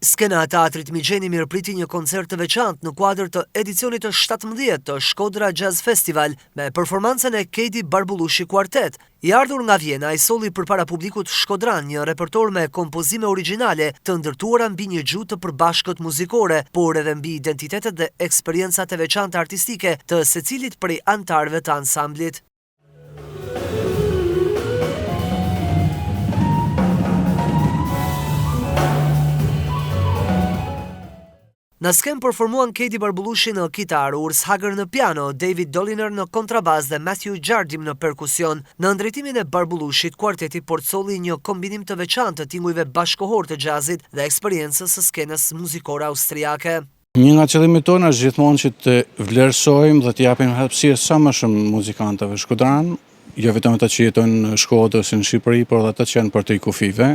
Skena e Teatrit Migjeni mirëpriti një koncert të veçantë në kuadër të edicionit të 17 të Shkodra Jazz Festival me performancën e Kedi Barbullushi Quartet. I ardhur nga Vjena, ai solli përpara publikut shkodran një repertor me kompozime origjinale të ndërtuara mbi një gjuhë të përbashkët muzikore, por edhe mbi identitetet dhe eksperiencat e veçanta artistike të secilit prej antarëve të ansamblit. Në skem performuan Kedi Barbullushi në kitar, Urs Hager në piano, David Doliner në kontrabas dhe Matthew Jardim në perkusion. Në ndrejtimin e Barbullushit, kuarteti portsolli një kombinim të veçantë të tingujve bashkohor të jazzit dhe eksperiencës së skenës muzikore austriake. Një nga qëllimet tona është gjithmonë që të vlerësojmë dhe të japim hapësirë sa më shumë muzikantëve shkodran, jo vetëm ata që jetojnë në Shkodër ose në Shqipëri, por edhe ata që janë për të kufive,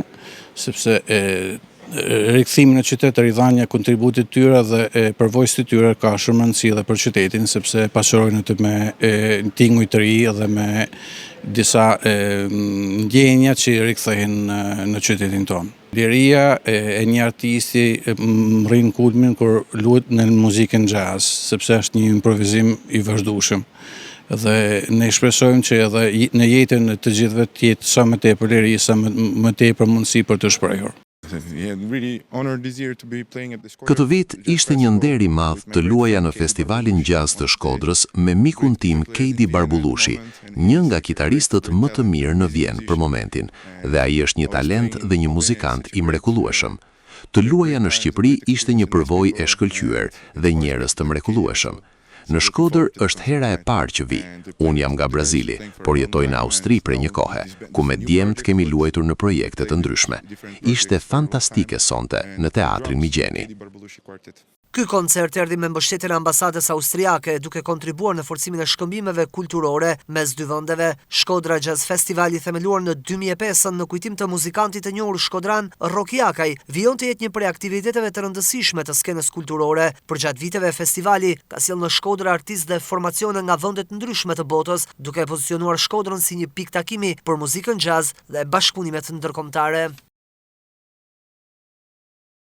sepse rikthimin në qytet, ridhania kontributit të tyre dhe përvojës të tyre ka shumë rëndësi edhe për qytetin, sepse pasqyrojnë atë me tinguj të ri dhe me disa ndjenja që rikthehen në qytetin tonë. Liria e një artisti rrin kulmin kur luhet në muzikën jazz, sepse është një improvizim i vazhdueshëm. Dhe ne shpresojmë që edhe në jetën e të gjithëve të jetë sa më tepër liri, sa më tepër mundësi për të shprehur. Këtë vit ishte një nder i madh të luaja në Festivalin Jazz të Shkodrës me mikun tim Kedi Barbullushi, një nga kitaristët më të mirë në Vjenë për momentin, dhe ai është një talent dhe një muzikant i mrekullueshëm. Të luaja në Shqipëri ishte një përvojë e shkëlqyer dhe njerëz të mrekullueshëm. Në Shkodër është hera e parë që vi. Unë jam nga Brazili, por jetoj në Austri prej një kohe, ku me djemt kemi luajtur në projekte të ndryshme. Ishte fantastike sonte në Teatrin Migjeni. Ky koncert erdhi me mbështetjen e ambasadës austriake, duke kontribuar në forcimin e shkëmbimeve kulturore mes dy vendeve. Shkodra Jazz Festival, i themeluar në 2005 në kujtim të muzikantit të njohur shkodran Roki Akaj, vijon të jetë një prej aktiviteteve të rëndësishme të skenës kulturore. Përgjatë viteve festivali ka sjellë në Shkodër artistë dhe formacione nga vende të ndryshme të botës, duke pozicionuar Shkodrën si një pikë takimi për muzikën jazz dhe bashkëpunimet ndërkombëtare.